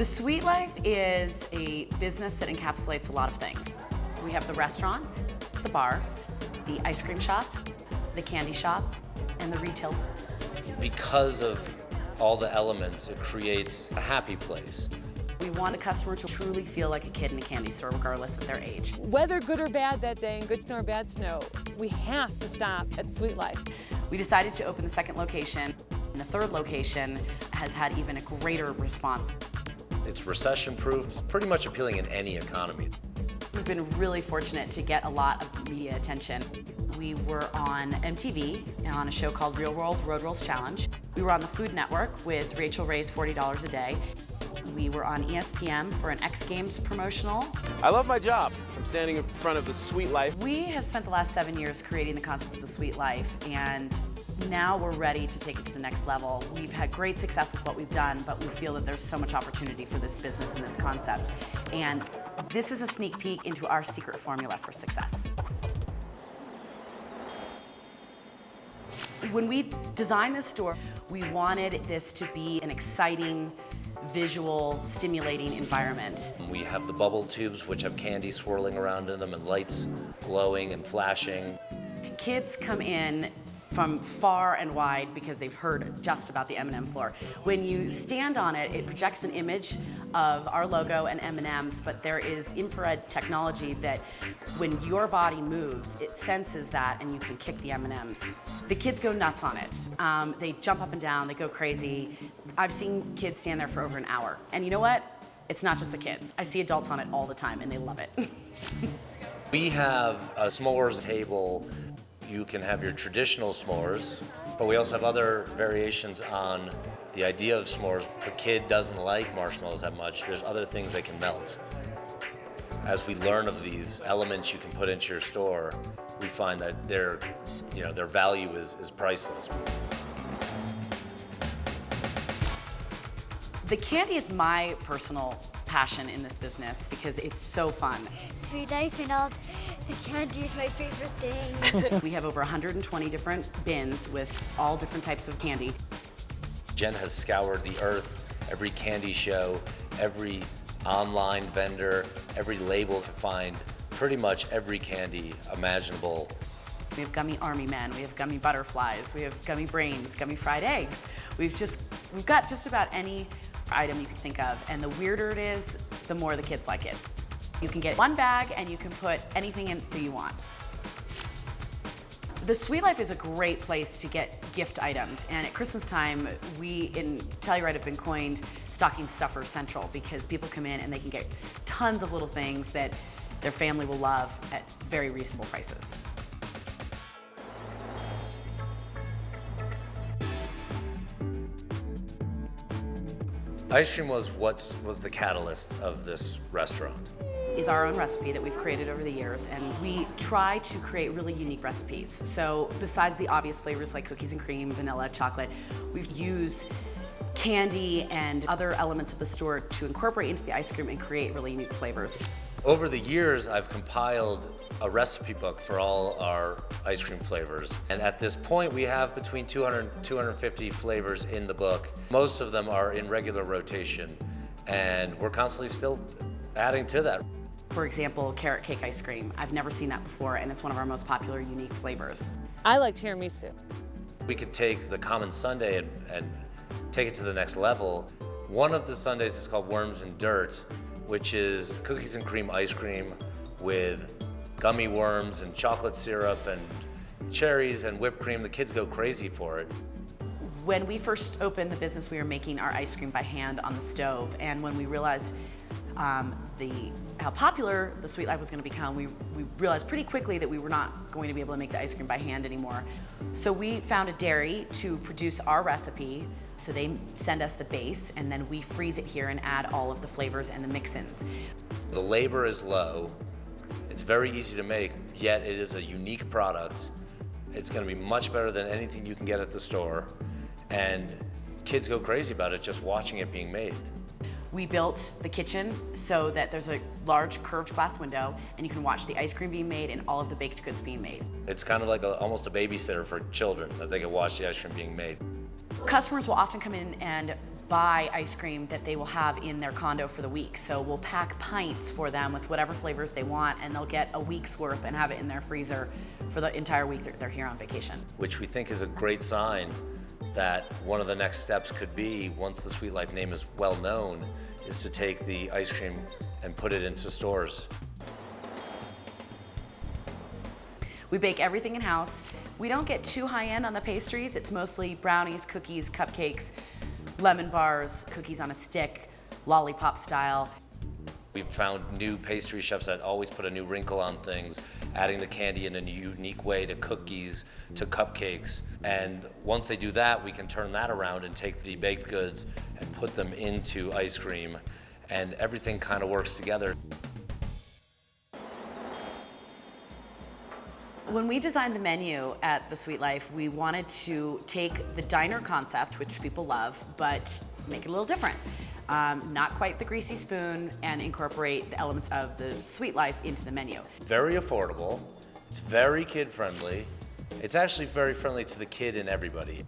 The Sweet Life is a business that encapsulates a lot of things. We have the restaurant, the bar, the ice cream shop, the candy shop, and the retail. Because of all the elements, it creates a happy place. We want a customer to truly feel like a kid in a candy store, regardless of their age. Whether good or bad that day, and good snow or bad snow, we have to stop at Sweet Life. We decided to open the second location, and the third location has had even a greater response. It's recession-proof, it's pretty much appealing in any economy. We've been really fortunate to get a lot of media attention. We were on MTV on a show called Real World Road Rules Challenge. We were on the Food Network with Rachel Ray's $40 a Day. We were on ESPN for an X Games promotional. I love my job. I'm standing in front of the Sweet Life. We have spent the last 7 years creating the concept of the Sweet Life, and now we're ready to take it to the next level. We've had great success with what we've done, but we feel that there's so much opportunity for this business and this concept. And this is a sneak peek into our secret formula for success. When we designed this store, we wanted this to be an exciting, visual, stimulating environment. We have the bubble tubes, which have candy swirling around in them and lights glowing and flashing. Kids come in from far and wide because they've heard just about the M&M floor. When you stand on it, it projects an image of our logo and M&Ms, but there is infrared technology that when your body moves, it senses that and you can kick the M&Ms. The kids go nuts on it. They jump up and down, they go crazy. I've seen kids stand there for over an hour. And you know what? It's not just the kids. I see adults on it all the time and they love it. We have a s'mores table. You can have your traditional s'mores, but we also have other variations on the idea of s'mores. If a kid doesn't like marshmallows that much, there's other things they can melt. As we learn of these elements you can put into your store, we find that their value is priceless. The candy is my personal passion in this business because it's so fun. Sweet Life and all the candy is my favorite thing. We have over 120 different bins with all different types of candy. Jen has scoured the earth, every candy show, every online vendor, every label to find pretty much every candy imaginable. We have gummy army men, we have gummy butterflies, we have gummy brains, gummy fried eggs. We've got just about any item you can think of, and the weirder it is, the more the kids like it. You can get one bag and you can put anything in that you want. The Sweet Life is a great place to get gift items, and at Christmas time, we in Telluride have been coined Stocking Stuffer Central because people come in and they can get tons of little things that their family will love at very reasonable prices. Ice cream was the catalyst of this restaurant. Is our own recipe that we've created over the years, and we try to create really unique recipes. So besides the obvious flavors like cookies and cream, vanilla, chocolate, we've used candy and other elements of the store to incorporate into the ice cream and create really unique flavors. Over the years, I've compiled a recipe book for all our ice cream flavors. And at this point, we have between 200 and 250 flavors in the book. Most of them are in regular rotation, and we're constantly still adding to that. For example, carrot cake ice cream. I've never seen that before, and it's one of our most popular unique flavors. I like tiramisu. We could take the common sundae and take it to the next level. One of the sundaes is called Worms and Dirt, which is cookies and cream ice cream with gummy worms and chocolate syrup and cherries and whipped cream. The kids go crazy for it. When we first opened the business, we were making our ice cream by hand on the stove, and when we realized how popular the Sweet Life was going to become, we realized pretty quickly that we were not going to be able to make the ice cream by hand anymore. So we found a dairy to produce our recipe. So they send us the base, and then we freeze it here and add all of the flavors and the mix-ins. The labor is low. It's very easy to make, yet it is a unique product. It's going to be much better than anything you can get at the store, and kids go crazy about it just watching it being made. We built the kitchen so that there's a large curved glass window and you can watch the ice cream being made and all of the baked goods being made. It's kind of like almost a babysitter for children, that they can watch the ice cream being made. Customers will often come in and buy ice cream that they will have in their condo for the week. So we'll pack pints for them with whatever flavors they want, and they'll get a week's worth and have it in their freezer for the entire week that they're here on vacation. Which we think is a great sign that one of the next steps could be, once the Sweet Life name is well known, is to take the ice cream and put it into stores. We bake everything in-house. We don't get too high-end on the pastries. It's mostly brownies, cookies, cupcakes, lemon bars, cookies on a stick, lollipop style. We've found new pastry chefs that always put a new wrinkle on things, adding the candy in a unique way to cookies, to cupcakes. And once they do that, we can turn that around and take the baked goods and put them into ice cream, and everything kind of works together. When we designed the menu at The Sweet Life, we wanted to take the diner concept, which people love, but make it a little different. Not quite the greasy spoon, and incorporate the elements of the Sweet Life into the menu. Very affordable, it's very kid-friendly. It's actually very friendly to the kid and everybody.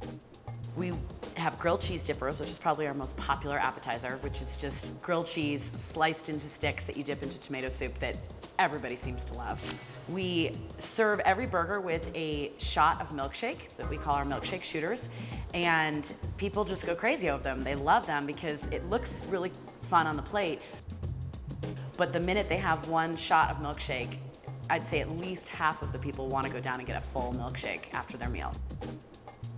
We have grilled cheese dippers, which is probably our most popular appetizer, which is just grilled cheese sliced into sticks that you dip into tomato soup that everybody seems to love. We serve every burger with a shot of milkshake that we call our milkshake shooters, and people just go crazy over them. They love them because it looks really fun on the plate, but the minute they have one shot of milkshake, I'd say at least half of the people want to go down and get a full milkshake after their meal.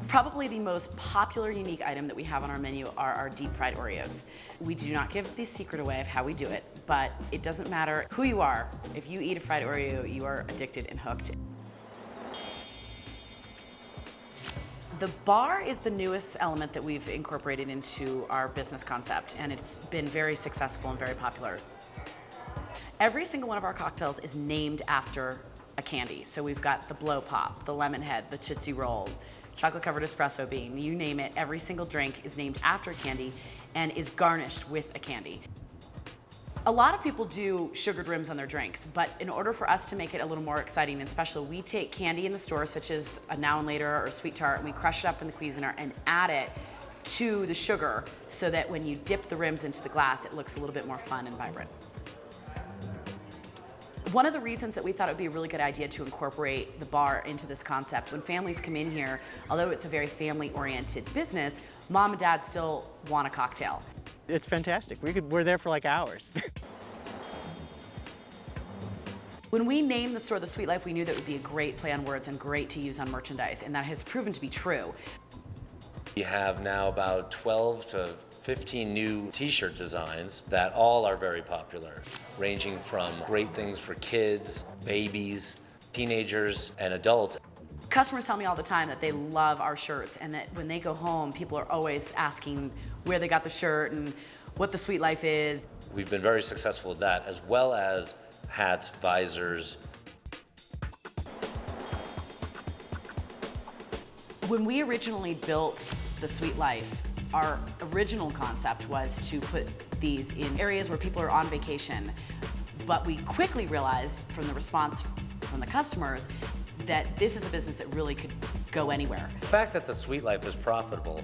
Probably the most popular unique item that we have on our menu are our deep fried Oreos. We do not give the secret away of how we do it, but it doesn't matter who you are. If you eat a fried Oreo, you are addicted and hooked. The bar is the newest element that we've incorporated into our business concept, and it's been very successful and very popular. Every single one of our cocktails is named after a candy. So we've got the Blow Pop, the Lemon Head, the Tootsie Roll, chocolate covered espresso bean, you name it. Every single drink is named after a candy and is garnished with a candy. A lot of people do sugared rims on their drinks, but in order for us to make it a little more exciting and special, we take candy in the store, such as a Now and Later or Sweet Tart, and we crush it up in the Cuisinart and add it to the sugar so that when you dip the rims into the glass, it looks a little bit more fun and vibrant. One of the reasons that we thought it would be a really good idea to incorporate the bar into this concept, when families come in here, although it's a very family-oriented business, mom and dad still want a cocktail. It's fantastic. We're there for like hours. When we named the store The Sweet Life, we knew that it would be a great play on words and great to use on merchandise, and that has proven to be true. We have now about 12 to 15 new t-shirt designs that all are very popular, ranging from great things for kids, babies, teenagers, and adults. Customers tell me all the time that they love our shirts, and that when they go home, people are always asking where they got the shirt and what The Sweet Life is. We've been very successful with that, as well as hats, visors. When we originally built The Sweet Life, our original concept was to put these in areas where people are on vacation, but we quickly realized from the response from the customers that this is a business that really could go anywhere. The fact that the Sweet Life is profitable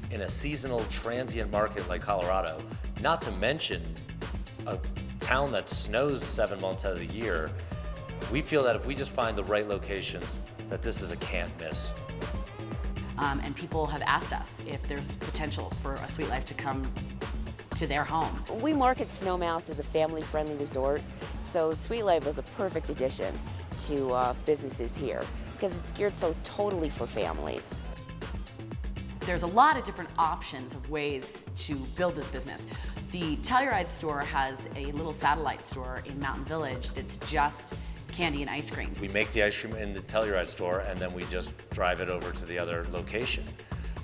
in a seasonal transient market like Colorado, not to mention a town that snows 7 months out of the year, we feel that if we just find the right locations, that this is a can't miss. And people have asked us if there's potential for a Sweet Life to come to their home. We market Snowmass as a family-friendly resort, so Sweet Life was a perfect addition to businesses here because it's geared so totally for families. There's a lot of different options of ways to build this business. The Telluride store has a little satellite store in Mountain Village that's just candy and ice cream. We make the ice cream in the Telluride store, and then we just drive it over to the other location.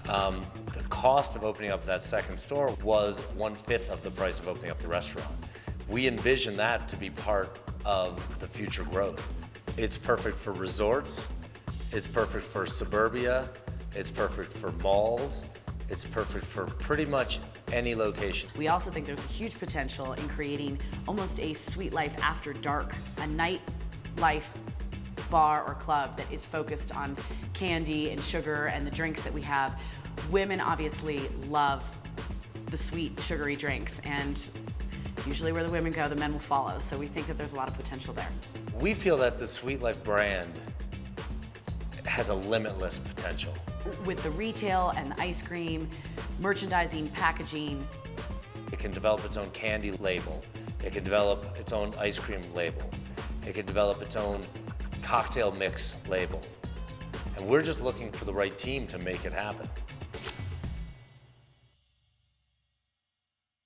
The cost of opening up that second store was 1/5 of the price of opening up the restaurant. We envision that to be part of the future growth. It's perfect for resorts, it's perfect for suburbia, it's perfect for malls, it's perfect for pretty much any location. We also think there's a huge potential in creating almost a Sweet Life after dark, a nightlife bar or club that is focused on candy and sugar and the drinks that we have. Women obviously love the sweet, sugary drinks. And usually where the women go, the men will follow. So we think that there's a lot of potential there. We feel that the Sweet Life brand has a limitless potential. With the retail and the ice cream, merchandising, packaging, It can develop its own candy label. It can develop its own ice cream label. It can develop its own cocktail mix label. And we're just looking for the right team to make it happen.